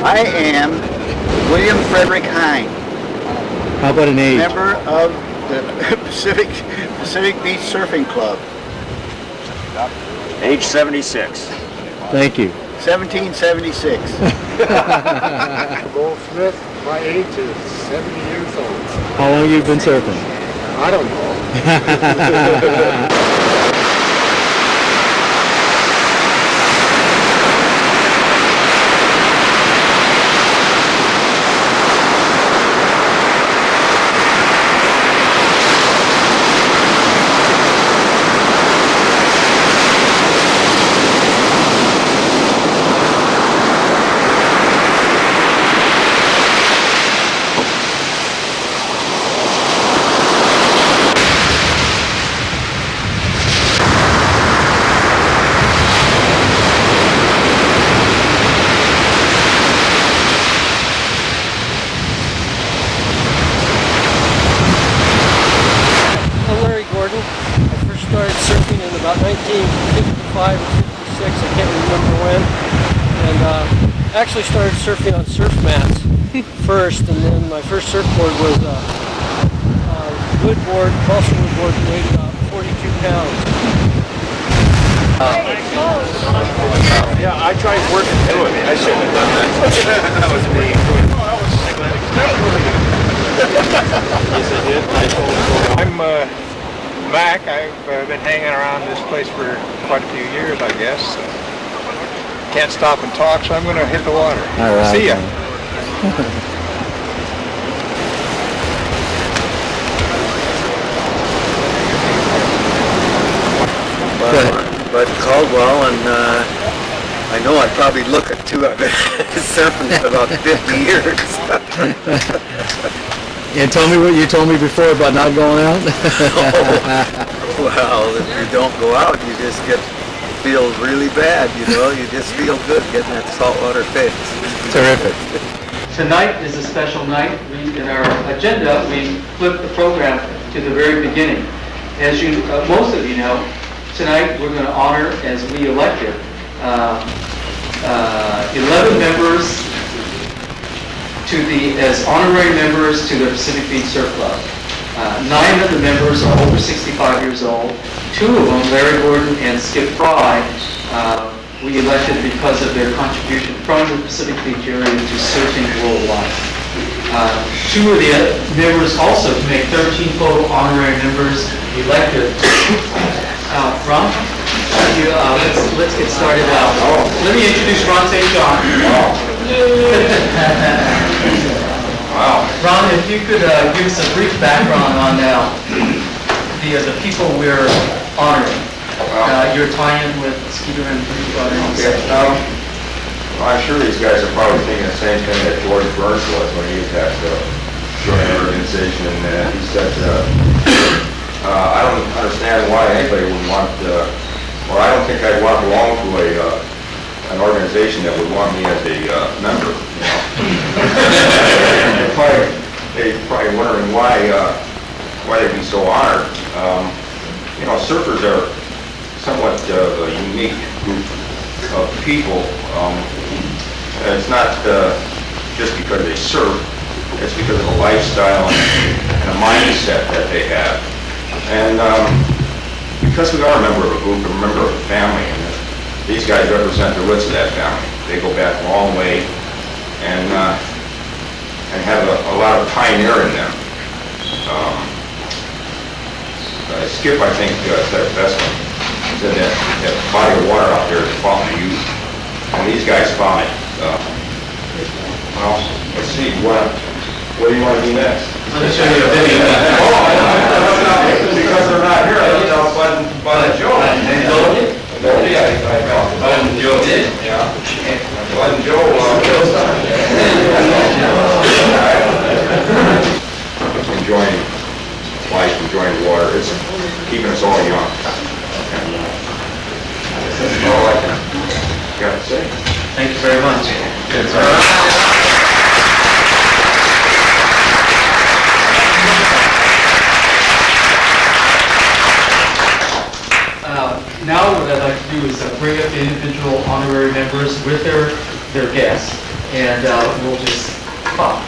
I am William Frederick Hine. How about an age? Member of the Pacific Beach Surfing Club. Age 76. Thank you. 1776. Will Smith, my age is 70 years old. How long you been surfing? I don't know. Started surfing in about 1955 or 56, I can't remember when, and actually started surfing on surf mats first, and then my first surfboard was a woodboard, balsa woodboard, weighed about 42 pounds. Yeah, I tried working through it. I shouldn't have done that. That was me. Yes, I did. I'm Mac. I've been hanging around this place for quite a few years, I guess. Can't stop and talk, so I'm going to hit the water. All right. See ya. Bud Caldwell, and I know I probably look at two. I've been surfing for about 50 years. And tell me what you told me before about not going out. Well, if you don't go out, you just feel really bad, you know. You just feel good getting that saltwater fix. Terrific. Tonight is a special night. In our agenda, we flipped the program to the very beginning. As you, most of you know, tonight we're going to honor, as we elected, 11 members as honorary members to the Pacific Beach Surf Club. 9 of the members are over 65 years old. 2 of them, Larry Gordon and Skip Fry, we elected because of their contribution from the Pacific Beach area to surfing worldwide. 2 of the members also to make 13 total honorary members elected. Ron, let's get started out. Let me introduce Ron St. John. Wow. Ron, if you could give us a brief background on the people we're honoring. Your tie-in with Skeeter and Bruce Brothers. Okay. I'm sure these guys are probably thinking the same thing that George Burns was when he was at the joint organization, and he said, I don't understand why anybody would want, or I don't think I'd want to belong to an organization that would want me as a member. You know? They're probably wondering why they'd be so honored. You know, surfers are somewhat a unique group of people. It's not just because they surf, it's because of a lifestyle and a mindset that they have. And because we are a member of a group, a member of a family, and these guys represent the roots of that family. They go back a long way and have a lot of pioneer in them. Skip, I think, said it best when he said that body of water out there is a fountain of youth. And these guys found it. Well, let's see, what do you want to do next? Let me show you a video. Because they're not here, you know, Bud and Joe. Bud and Joe did? Yeah. Bud and Joe, enjoying life, enjoying the water. It's keeping us all young. That's all I got to say. Thank you very much. Now what I'd like to do is bring up the individual honorary members with their guests. and we'll just pop.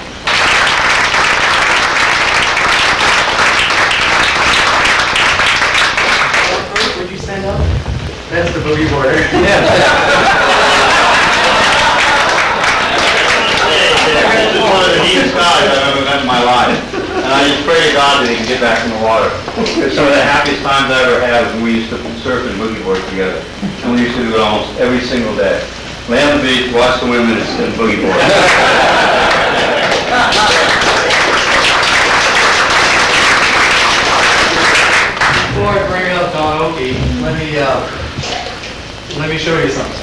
Would you stand up? That's the boogie board. This is one of the neatest guys I've ever met in my life. And I just pray to God that he can get back in the water. It's some of the happiest times I ever had when we used to surf and boogie board together. And we used to do it almost every single day. Lay on the beach, watch the women, and boogie board. Before I bring up Don Oakey, let me show you something.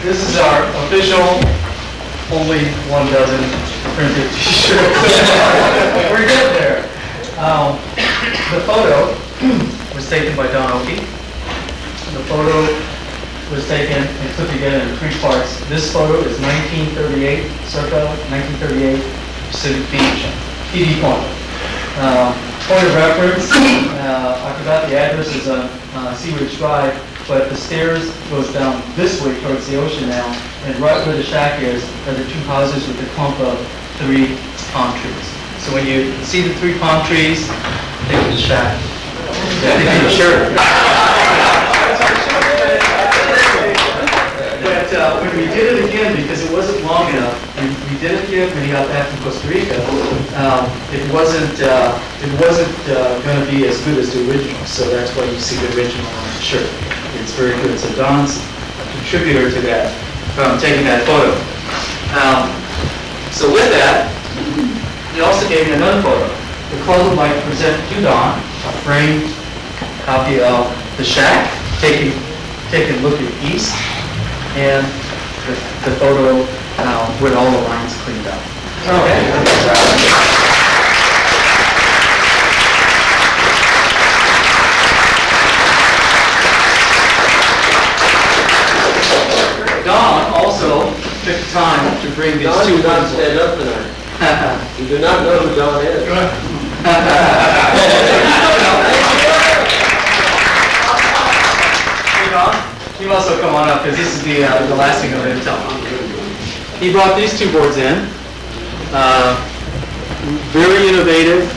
This is our official, only 1 dozen printed t-shirts. We're getting there. The photo was taken by Don Oakey. The photo was taken and put together in 3 parts. This photo is 1938, circa 1938, Pacific Beach, PD Point. Point of reference, I forgot the address, is on Seawoods Drive, but the stairs goes down this way towards the ocean now, and right where the shack is are the 2 houses with the clump of 3 palm trees. So when you see the 3 palm trees, think of the shack. Sure. But when we did it again, because it wasn't long enough, and we did it again when he got back from Costa Rica, it wasn't going to be as good as the original. So that's why you see the original on the shirt. It's very good. So Don's a contributor to that, from taking that photo. So with that, he also gave me another photo. The club would like to present to Don a framed copy of the shack, taking a look at east, and the photo with all the lines cleaned up. Okay. Don also took time to bring these Don 2 did not ones. stand up tonight. You do not know who Don is. Hey Don, you also come on up because this is the last thing I'm going to tell you. He brought these 2 boards in. Very innovative.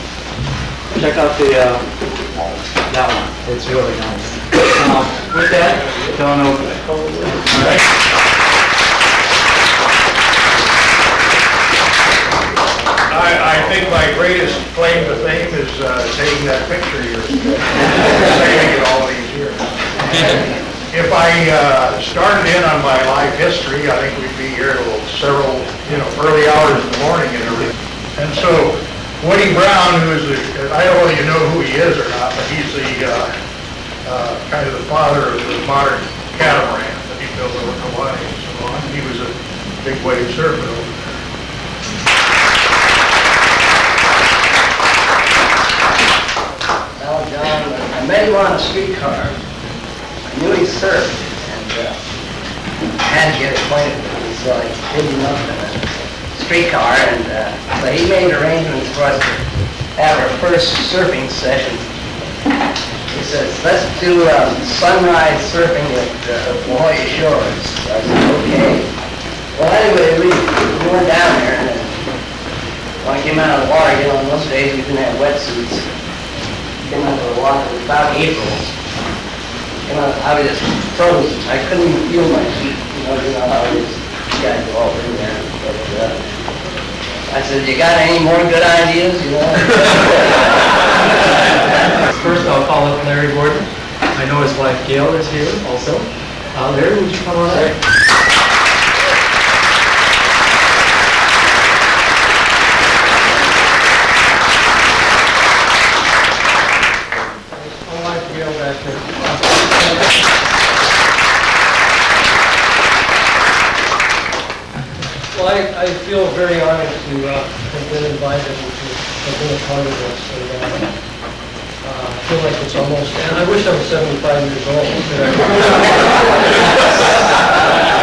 Check out that one. It's really nice. With that, Don Oakey. All right. I think my greatest claim to fame is taking that picture you're saving it all these years. If I started in on my life history, I think we'd be here till several, early hours in the morning and everything. And so Woody Brown, who is I don't know whether you know who he is or not, but he's the kind of the father of the modern catamaran that he built over Hawaii and so on. He was a big wave surfer. Well, John, I met him on a streetcar. I knew he surfed, and I had to get acquainted with him, so I picked him up in a streetcar, and but he made arrangements for us to have our first surfing session. He says, let's do sunrise surfing at La Jolla Shores. So I said, okay. Well, anyway, we went down there, and when I came out of the water, in those days we didn't have wetsuits. Came out of the water, it was about April. Came out, I was just frozen. I couldn't even feel my feet. You know how it is. You guys go all in there. But, I said, you got any more good ideas? First, I'll call up Larry Gordon. I know his wife Gail is here also. Larry, would you come on up? Well, I feel very honored to have been invited and to have been a part of this. And I feel like it's almost, and I wish I was 75 years old. I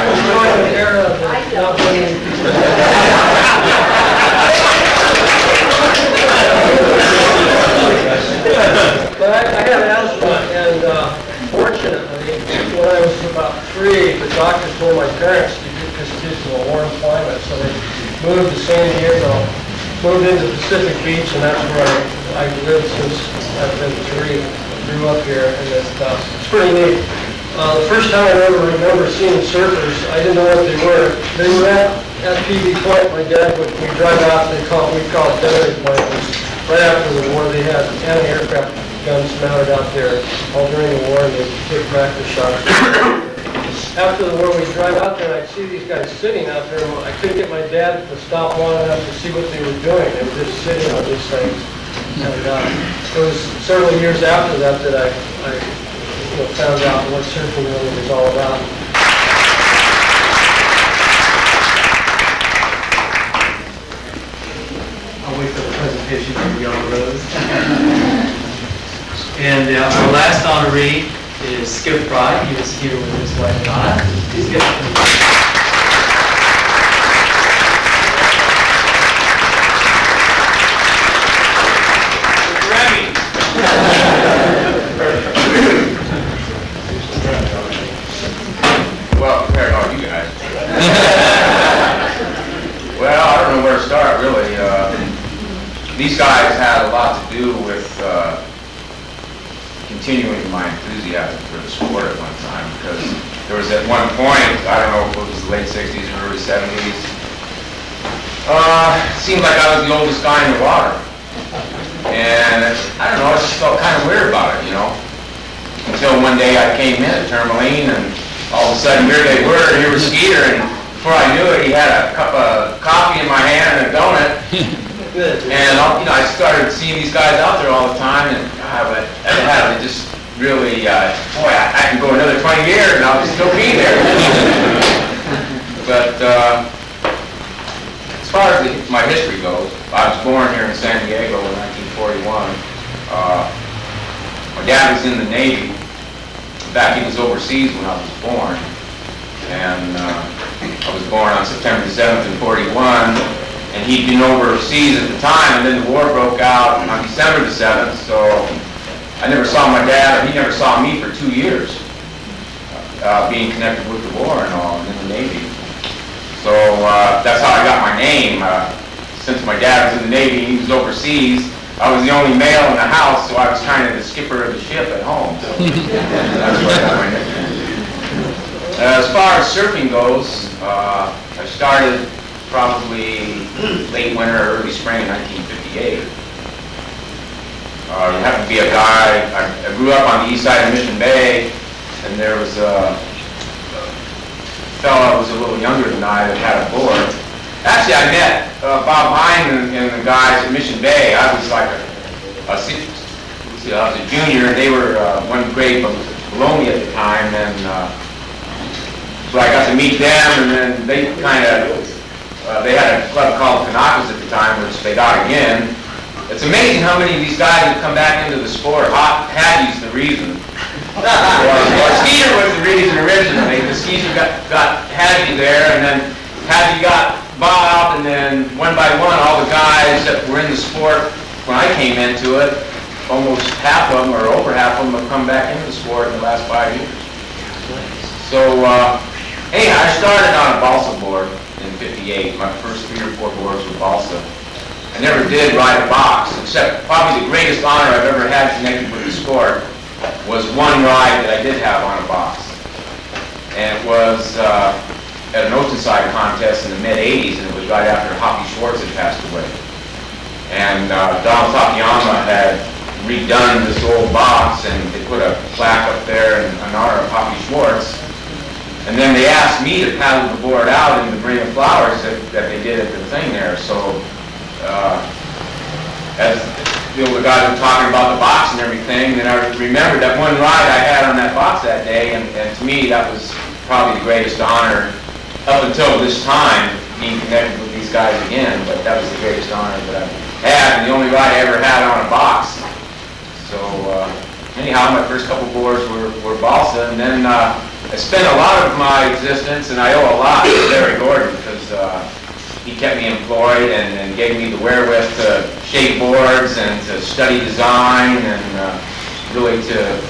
was growing an era that not many people But I have asthma, and fortunately, when I was about 3, the doctor told my parents to get this kid to a warm climate, so they moved to San Diego, moved into Pacific Beach, and that's where I've lived since I've been 3. Grew up here, and it's pretty neat. The first time I ever remember seeing surfers, I didn't know what they were. They were at PV Point. My dad would drive out. We call it Honorary Point. It was right after the war. They had anti-aircraft guns mounted out there all during the war, and they took practice shots. After the war, we'd drive out there, and I'd see these guys sitting out there. I couldn't get my dad to stop long enough to see what they were doing. They were just sitting on these things. And it was several years after that that I found out what surfing really was all about. I'll wait for the presentation to be on the road. And our last honoree is Skip Fry. He is here with his wife Donna. Skip. Well, compared to all you guys. Well, I don't know where to start, really. These guys had a lot to do with continuing my enthusiasm for the sport at one time, because there was at one point, I don't know if it was the late 60s or early 70s, it seemed like I was the oldest guy in the water. And I don't know, I just felt kind of weird about it, until one day I came in at Tourmaline, and all of a sudden here they were, and here was Skeeter, and before I knew it, he had a cup of coffee in my hand and a donut. And I started seeing these guys out there all the time, and it just really, boy, I can go another 20 years and I'll still be there. But as far as my history goes, I was born here in San Diego in 1941. My dad was in the Navy. In fact, he was overseas when I was born. And I was born on September 7th in 41. And he'd been overseas at the time, and then the war broke out on December the 7th, so I never saw my dad, or he never saw me for 2 years, being connected with the war and all, and in the Navy. So that's how I got my name. Since my dad was in the Navy and he was overseas, I was the only male in the house, so I was kind of the skipper of the ship at home. So that's where I got my nickname. As far as surfing goes, I started probably late winter or early spring of 1958. You happened to be a guy, I grew up on the east side of Mission Bay, and there was a fellow who was a little younger than I that had a board. Actually, I met Bob Hine and the guys at Mission Bay. I was like I was a junior, and they were one grade below me at the time, and so I got to meet them, and then they kind of they had a club called Kanakas at the time, which they got again. It's amazing how many of these guys have come back into the sport. Hattie's the reason. Or Skeeter was the reason originally. The Skeeter got Hattie there, and then Hattie got Bob, and then one by one, all the guys that were in the sport when I came into it, almost half of them, or over half of them, have come back into the sport in the last 5 years. So, hey, I started on a balsa board in 58. My first 3 or 4 boards were balsa. I never did ride a box, except probably the greatest honor I've ever had connected with the sport was one ride that I did have on a box. And it was at an Oceanside contest in the mid-'80s, and it was right after Hoppy Schwartz had passed away. And Donald Takayama had redone this old box, and they put a plaque up there in honor of Hoppy Schwartz. And then they asked me to paddle the board out in the bring of flowers that they did at the thing there. So as the guys were talking about the box and everything, then I remembered that one ride I had on that box that day, and to me that was probably the greatest honor up until this time, being connected with these guys again. But that was the greatest honor that I had, and the only ride I ever had on a box. So anyhow, my first couple boards were balsa, and then I spent a lot of my existence, and I owe a lot to Larry Gordon, because he kept me employed and gave me the wherewith to shape boards and to study design and really to